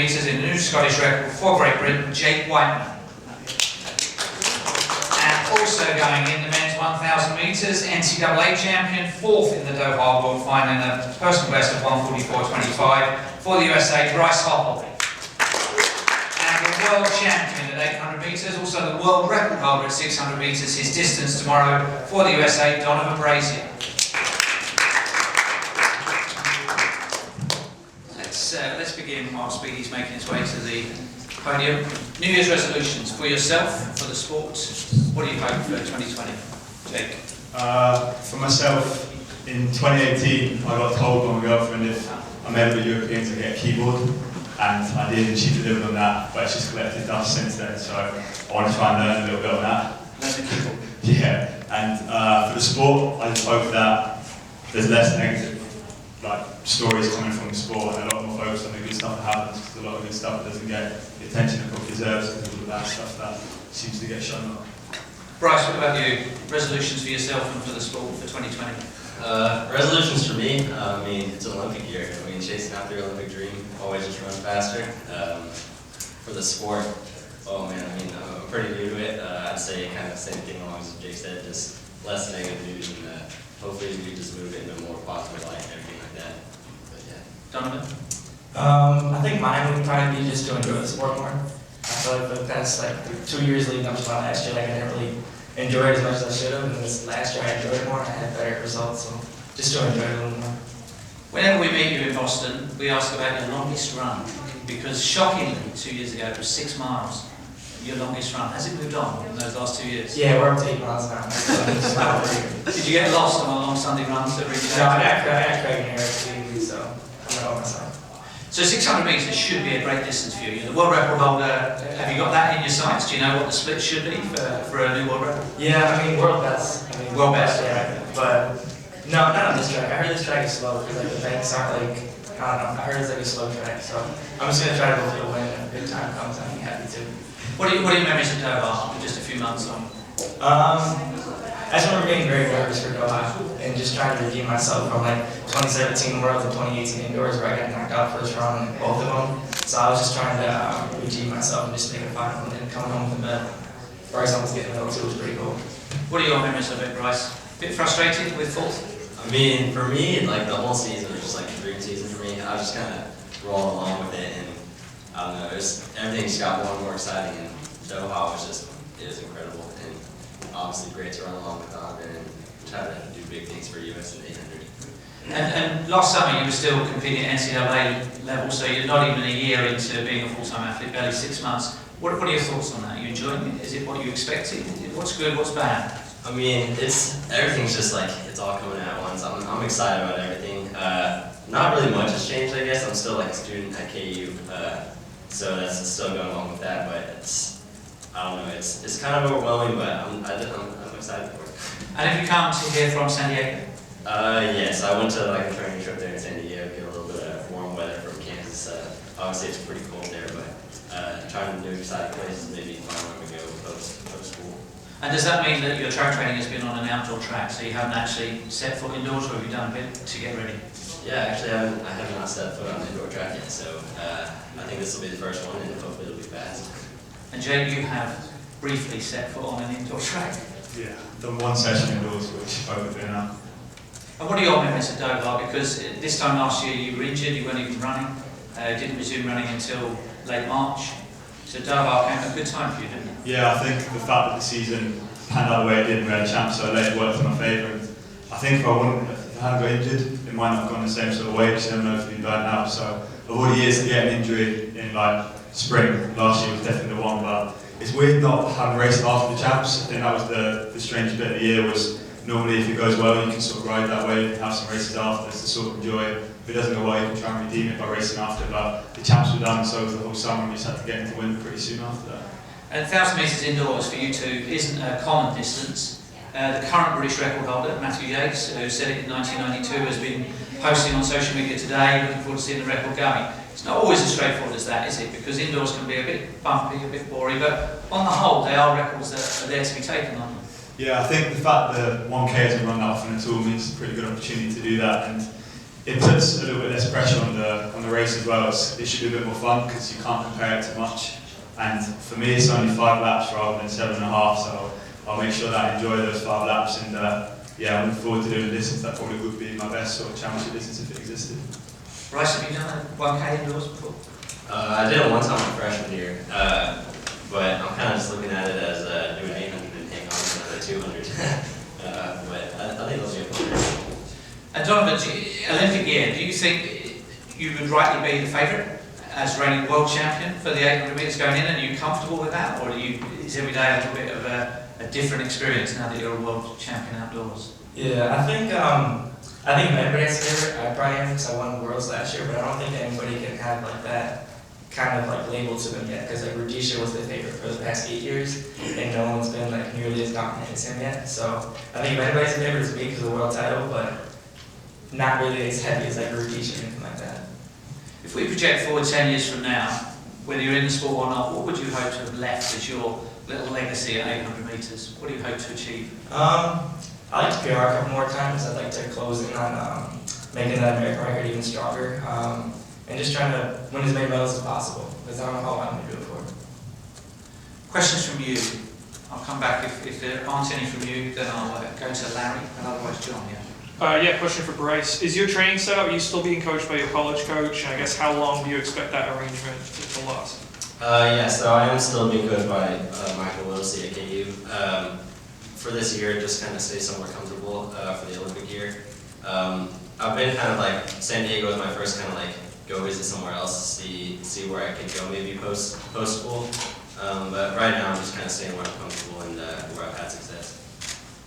metres in the new Scottish record for Great Britain, Jake Wightman. And also going in the men's 1,000 metres, NCAA champion, 4th in the Doha World Final in a personal best of 1:44.25 for the USA, Bryce Hoppel. And the world champion at 800 metres, also the world record holder at 600 metres, his distance tomorrow for the USA, Donavan Brazier. Let's begin while Speedy's making his way to the podium. New Year's resolutions for yourself, for the sport. What do you hope for 2020? Jake? For myself, in 2018, I got told by my girlfriend if I'm ever European to get a keyboard, and I did, and she delivered on that, but it's just collected dust since then, so I want to try and learn a little bit on that. Learn the keyboard? Yeah, and for the sport, I just hope that there's less negative stories coming from the sport and a lot more focus on the good stuff that happens, because a lot of good stuff doesn't get the attention it probably deserves because of all the bad stuff that seems to get shown up. Bryce, what about you? Resolutions for yourself and for the sport for 2020? Resolutions for me, I mean, it's an Olympic year. I mean, chasing after your Olympic dream, always just run faster. For the sport, oh man, I mean, I'm pretty new to it. I'd say kind of the same thing along as Jake said, just less negative news, and hopefully we just move it into a more positive light and everything like that. But yeah. Donovan? I think mine would probably be just to enjoy the sport more. I feel like for the past 2 years leading up to my last year, I didn't really enjoy it as much as I should have, and this last year I enjoyed it more and I had better results, so just to enjoy it a little more. Whenever we meet you in Boston, we ask about your longest run, because shockingly, 2 years ago, it was 6 miles, your longest run. Has it moved on in those last 2 years? Yeah, we're up to 8 miles now. Did you get lost on a long Sunday run to reach No, out? I got Craig in here, so I'm not on myself. So 600 metres should be a great distance for you. You're the world record holder. Have you got that in your sights? Do you know what the split should be for a new world record? Yeah, I mean, world best. World best. Yeah, but no, not on this track. I heard this track is slow because the banks aren't I don't know. I heard it's a slow track, so I'm just gonna try to go for the win. And if good time comes, I'll be happy to. What are your memories of Doha? Just a few months on. I just remember getting very nervous for Doha and just trying to redeem myself from 2017 Worlds and 2018 Indoors where I got knocked out first round in both of them. So I was just trying to redeem myself and just make a final and coming home with a medal. Bryce was getting medal too, was pretty cool. What are your memories of it, Bryce? Bit frustrated with fourth? I mean, for me, the whole season was just a dream season for me. I was just kind of rolling along with it, and I don't know, everything just got more and more exciting, and Doha was it was incredible, and obviously great to run along with Donovan and try to do big things for US in 800. And last summer you were still competing at NCAA level, so you're not even a year into being a full-time athlete, barely 6 months. What are your thoughts on that? Are you enjoying it? Is it what you expected? What's good, what's bad? I mean, everything's just it's all coming at once. I'm excited about everything. Not really much has changed, I guess. I'm still a student at KU, so that's still going along with that. But I don't know. It's kind of overwhelming, but I'm excited for it. And have you come to here from San Diego? Yes, I went to a training trip there in San Diego, get a little bit of warm weather from Kansas. Obviously, it's pretty cold there, but trying new exciting places, maybe find where we go post school. And does that mean that your track training has been on an outdoor track, so you haven't actually set foot indoors, or have you done a bit to get ready? Yeah, actually, I have not set foot on the indoor track yet, so I think this will be the first one, and hopefully it'll be fast. And Jake, you have briefly set foot on an indoor track. Yeah, done one session indoors, which I would do now. And what are your memories of Doha? Because this time last year you were injured, you weren't even running, didn't resume running until late March. So Doha came at a good time for you, didn't it? Yeah, I think the fact that the season panned out the way it did, we had a champ so late, worked in my favour. And I think if I hadn't got injured, it might not have gone the same sort of way, because you never know if you've been burnt out. So of all the years to get an injury in spring, last year was definitely the one. But it's weird not having raced after the champs. I think that was the strange bit of the year. Was normally if it goes well, you can sort of ride that wave and have some races after to sort of enjoy it. If it doesn't go well, you can try and redeem it by racing after. But the champs were done, so was the whole summer. We just had to get into win pretty soon after that. And 1,000 metres indoors for you two isn't a common distance. The current British record holder, Matthew Yates, who set it in 1992, has been posting on social media today, looking forward to seeing the record going. It's not always as straightforward as that, is it? Because indoors can be a bit bumpy, a bit boring, but on the whole, they are records that are there to be taken on. Yeah, I think the fact that 1K hasn't run that often at all means it's a pretty good opportunity to do that. And it puts a little bit less pressure on the race as well. It should be a bit more fun because you can't compare it too much. And for me, it's only 5 laps rather than 7.5, so I'll make sure that I enjoy those 5 laps. And yeah, I'm looking forward to doing the distance. That probably would be my best sort of championship distance if it existed. Bryce, have you done a 1K indoors before? I did it one time my freshman year, but I'm kind of just looking at it as doing 800 and hang on to another 200. But I think it'll be a fun race. And Donavan, Olympic year, do you think you would rightly be the favourite as reigning world champion for the 800 metres going in? And are you comfortable with that, or is every day a little bit of a different experience now that you're a world champion outdoors? Yeah, I think everybody's favorite. I probably am because I won Worlds last year, but I don't think anybody can have like that kind of like label to them yet, because like Reggie was the favorite for the past 8 years, and no one's been like nearly as dominant as him yet. So I think everybody's favorite is me because of the world title, but not really as heavy as like Reggie or anything like that. If we project forward 10 years from now, whether you're in the sport or not, what would you hope to have left as your little legacy at 800 metres? What do you hope to achieve? I'd like to PR a couple more times. I'd like to close in on making that American record even stronger, and just trying to win as many medals as possible, because I don't know how I'm going to do it for. Questions from you? I'll come back. If there aren't any from you, then I'll go to Larry, and otherwise John, yeah. Yeah, question for Bryce. Is your training set up? Are you still being coached by your college coach? And I guess how long do you expect that arrangement to last? Yeah, so I am still being coached by Michael Wilsey at KU. For this year, just kind of stay somewhere comfortable for the Olympic year. I've been kind of like, San Diego was my first kind of like go visit somewhere else, see where I could go maybe post school. But right now I'm just kind of staying where I'm comfortable and where I've had success.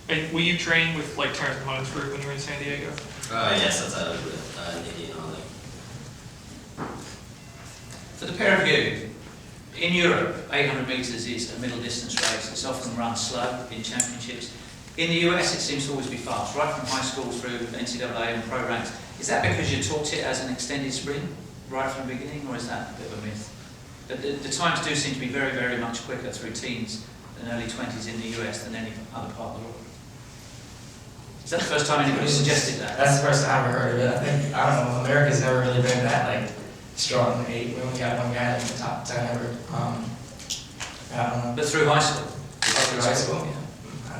And will you train with like Terrence Munn's group when you were in San Diego? Yes, that's how I was with Nikki and all them. For the pair of you, in Europe, 800 metres is a middle distance race. It's often run slow in championships. In the US, it seems to always be fast, right from high school through NCAA and pro ranks. Is that because you taught it as an extended sprint right from the beginning, or is that a bit of a myth? The times do seem to be very, very much quicker through teens and early 20s in the US than any other part of the world. Is that the first time anybody suggested that? That's the first time I've ever heard of it. I don't know, America's never really been that like strong in 8. We only got one guy in the top 10 ever. I don't know. But through high school? Through high school? Yeah. I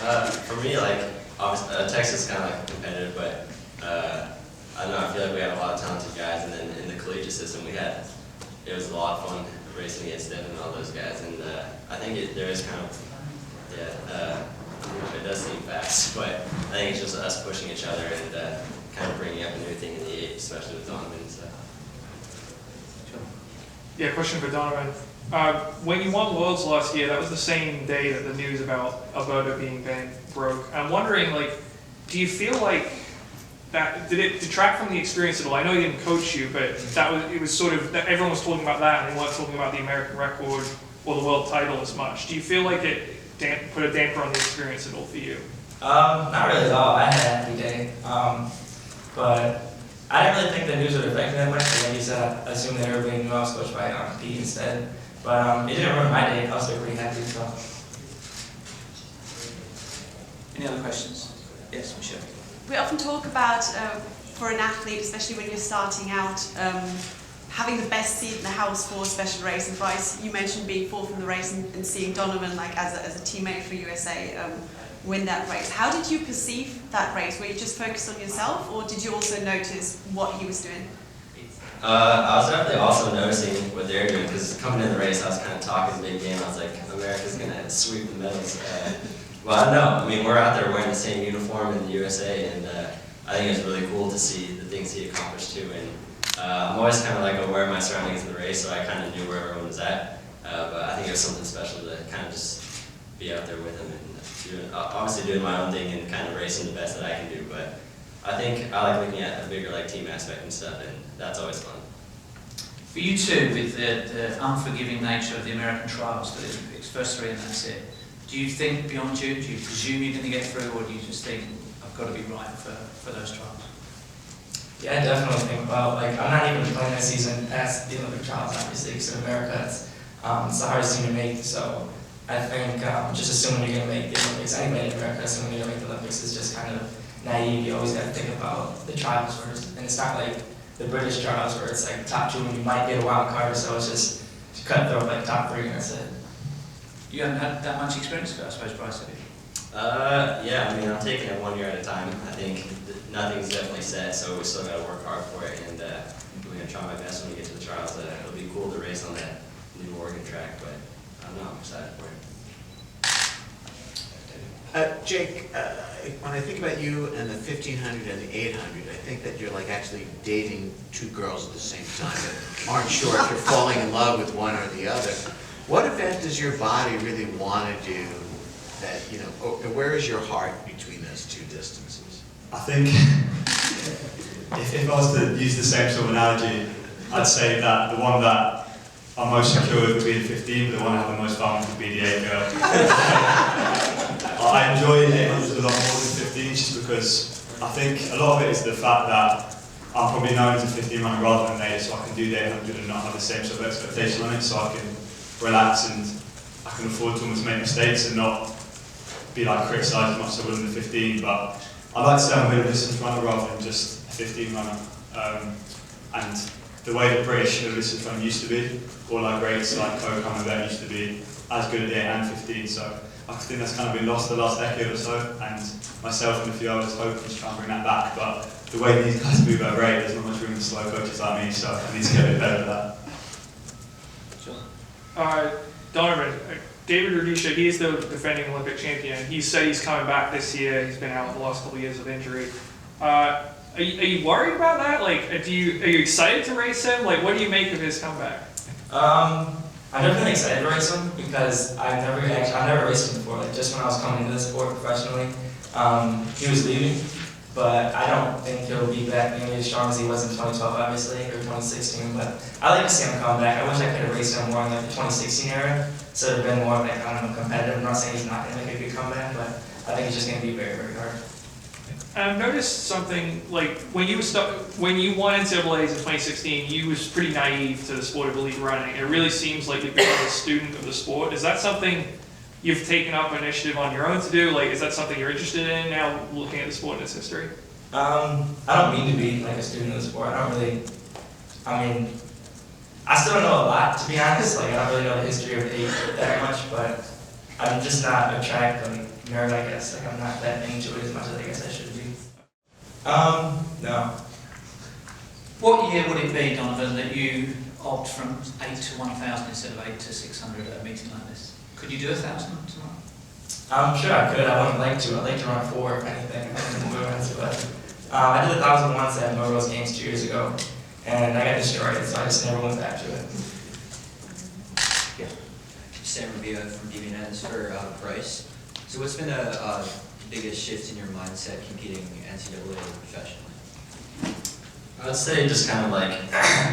don't know. For me, like, obviously, Texas is kind of like competitive, but I don't know, I feel like we have a lot of talented guys, and then in the collegiate system it was a lot of fun racing against them and all those guys, and I think there is kind of, it does seem fast, but I think it's just us pushing each other and kind of bringing up a new thing in the 8, especially with Donavan and stuff. Yeah, question for Donavan. When you won Worlds last year, that was the same day that the news about Alberta being banned broke. I'm wondering, like, do you feel like that, did it detract from the experience at all? I know he didn't coach you, but it was sort of, everyone was talking about that, and they weren't talking about the American record or the world title as much. Do you feel like it put a damper on the experience at all for you? Not really at all. I had a happy day. But I didn't really think the news would affect me that much. Like you said, I assumed that everybody knew I was coached by Pete instead. But it didn't ruin my day. I was still pretty happy. So. Any other questions? Yes, Michelle. We often talk about, for an athlete, especially when you're starting out, having the best seat in the house for a special race. And Bryce, you mentioned being 4th in the race and seeing Donavan, like as a teammate for USA, win that race. How did you perceive that race? Were you just focused on yourself, or did you also notice what he was doing? I was definitely also noticing what they're doing, because coming in the race, I was kind of talking big game. I was like, America's going to sweep the medals. Well, I don't know. I mean, we're out there wearing the same uniform in the USA, and I think it was really cool to see the things he accomplished too. And I'm always kind of like aware of my surroundings in the race, so I kind of knew where everyone was at. But I think it was something special to kind of just be out there with him and obviously doing my own thing and kind of racing the best that I can do. But I think I like looking at a bigger like team aspect and stuff, and that's always fun. For you too, with the unforgiving nature of the American trials, that it's first 3 and that's it, do you think beyond June? Do you presume you're going to get through, or do you just think, I've got to be right for those trials? Yeah, I definitely think about, like, I'm not even playing this season past the Olympic trials, obviously, because in America it's the hardest thing to make. So I think just assuming you're going to make the Olympics, anybody in America assuming you're going to make the Olympics is just kind of naive. You always got to think about the trials first, and it's not like the British trials where it's like top 2 and you might get a wild card, so it's just cutthroat like top 3 and that's it. You haven't had that much experience, I suppose, Bryce, have you? Yeah, I mean, I'm taking it 1 year at a time. I think nothing's definitely set, so we still got to work hard for it, and I'm going to try my best when we get to the trials. It'll be cool to race on that new Oregon track, but I don't know, I'm excited for it. Jake, when I think about you and the 1500 and the 800, I think that you're like actually dating 2 girls at the same time that aren't sure if you're falling in love with one or the other. What event does your body really want to do that, you know, or where is your heart between those 2 distances? I think if I was to use the same sort of analogy, I'd say that the one that I'm most secure with would be the 15, but the one I have the most fun with would be the 8 girl. I enjoy 800s a lot more than 15s just because I think a lot of it is the fact that I'm probably known as a 15 runner rather than an 8, so I can do the 800 and not have the same sort of expectation on it, so I can relax and I can afford to almost make mistakes and not be like criticised as much as I would in the 15, but I like to say I'm a middle distance runner rather than just a 15 runner. And the way the British middle distance running used to be, all our greats like Coke and Event used to be as good at the 8 and 15, so I think that's kind of been lost the last decade or so, and myself and a few others hoping to try and bring that back, but the way these guys move at rate, there's not much room for slow coaches like me, so I need to get a bit better at that. Sure. Donovan, David Rudisha, he's the defending Olympic champion. He said he's coming back this year. He's been out the last couple of years with injury. Are you worried about that? Like, are you excited to race him? Like, what do you make of his comeback? I've never been excited to race him because I've never raced him before. Like just when I was coming into the sport professionally, he was leaving, but I don't think he'll be back nearly as strong as he was in 2012, obviously, or 2016. But I like to see him come back. I wish I could have raced him more in like the 2016 era, so it'd have been more like, I don't know, competitive. I'm not saying he's not going to make a good comeback, but I think it's just going to be very, very hard. I've noticed something, like, when you won NCAAs in 2016, you was pretty naive to the sport of elite running. It really seems like you've become a student of the sport. Is that something you've taken up initiative on your own to do? Like, is that something you're interested in now, looking at the sport and its history? I don't mean to be like a student of the sport. I still don't know a lot, to be honest. Like, I don't really know the history of it that much, but I'm just not a track nerd, I guess. Like, I'm not that into it as much as I guess I should be. No. What year would it be, Donovan, that you opt from 8 to 1,000 instead of 8 to 600 at a meeting like this? Could you do 1,000 tomorrow? I'm sure I could. I wouldn't like to. I'd like to run 4 if anything. I did 1,000 once at Melrose Games 2 years ago, and I got destroyed, so I just never went back to it. Yeah. Sam Revilla from DBNS for Bryce. So what's been the biggest shift in your mindset competing NCAA professionally? I would say just kind of like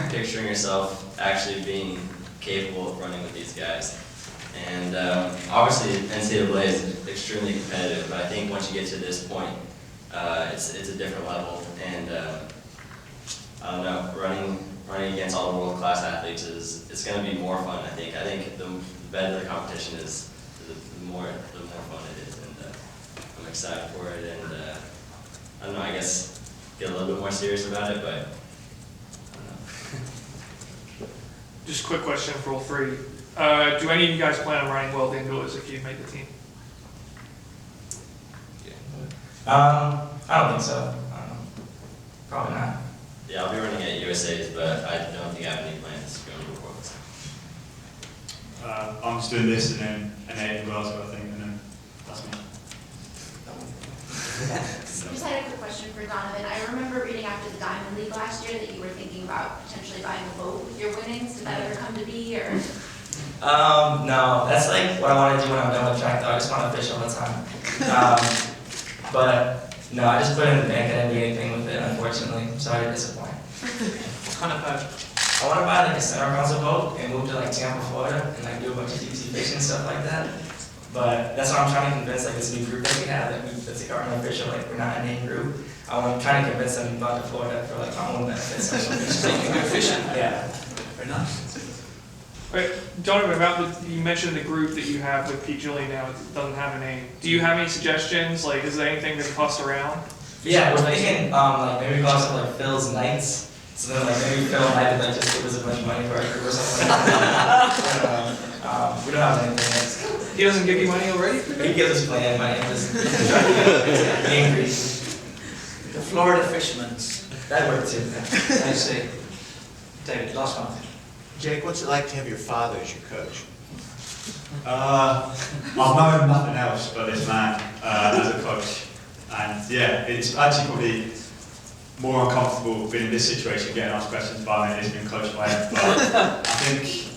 picturing yourself actually being capable of running with these guys. And obviously NCAA is extremely competitive, but I think once you get to this point, it's a different level. And I don't know, running against all the world-class athletes it's going to be more fun. I think the better the competition is, the more fun it is, and I'm excited for it. And I don't know, I guess get a little bit more serious about it, but I don't know. Just a quick question for all three. Do any of you guys plan on running world indoors if you make the team? I don't think so. Probably not. Yeah, I'll be running at USA's, but I don't think I have any plans to go to Worlds. I'm just doing this and then an 8 as well, so I think, and then that's me. Just had a quick question for Donovan. I remember reading after the Diamond League last year that you were thinking about potentially buying a boat with your winnings. Did that ever come to be, or? No, that's like what I want to do when I'm done with track, though. I just want to fish all the time. But no, I just put it in the bank. I didn't do anything with it, unfortunately. I'm sorry to disappoint. What kind of boat? I want to buy like a center console boat and move to like Tampa, Florida, and like do a bunch of deep sea fishing and stuff like that. But that's what I'm trying to convince like this new group that we have, that's like our unofficial, like we're not a named group. I'm trying to convince them to go to Florida for like my own benefits. So you can go fishing? Yeah. Very nice. Right, Donovan, you mentioned the group that you have with Pete Julian now. It doesn't have a name. Do you have any suggestions? Like, is there anything that's tossed around? Yeah, we're thinking, like, maybe go out to, like, Phil's nights, so then, like, maybe Phil might, like, just give us a bunch of money for our group or something like that. We don't have anything else. He doesn't give you money already? He gives us plenty of money, and just try to get angry. The Florida fishermen's. That worked too. I see. David, last one. Jake, what's it like to have your father as your coach? I've known nothing else but this man as a coach, and yeah, it's actually probably more uncomfortable being in this situation, getting asked questions by me, than being coached by him. But I think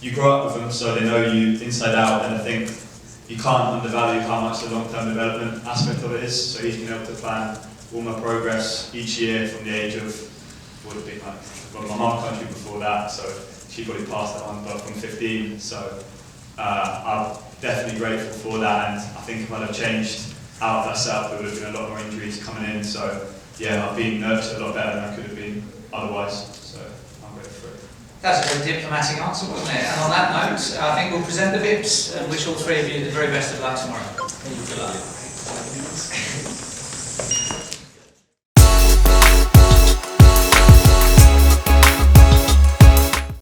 you grow up with them, so they know you inside out, and I think you can't undervalue how much the long-term development aspect of it is. So he's been able to plan all my progress each year from the age of, would have been like, well, my mum coached me before that, so she probably passed that on, but from 15. So I'm definitely grateful for that, and I think if I'd have changed out of that setup, there would have been a lot more injuries coming in. So yeah, I've been nurtured a lot better than I could have been otherwise. So I'm grateful for it. That's a very diplomatic answer, wasn't it? And on that note, I think we'll present the VIPs and wish all three of you the very best of luck tomorrow. Thank you.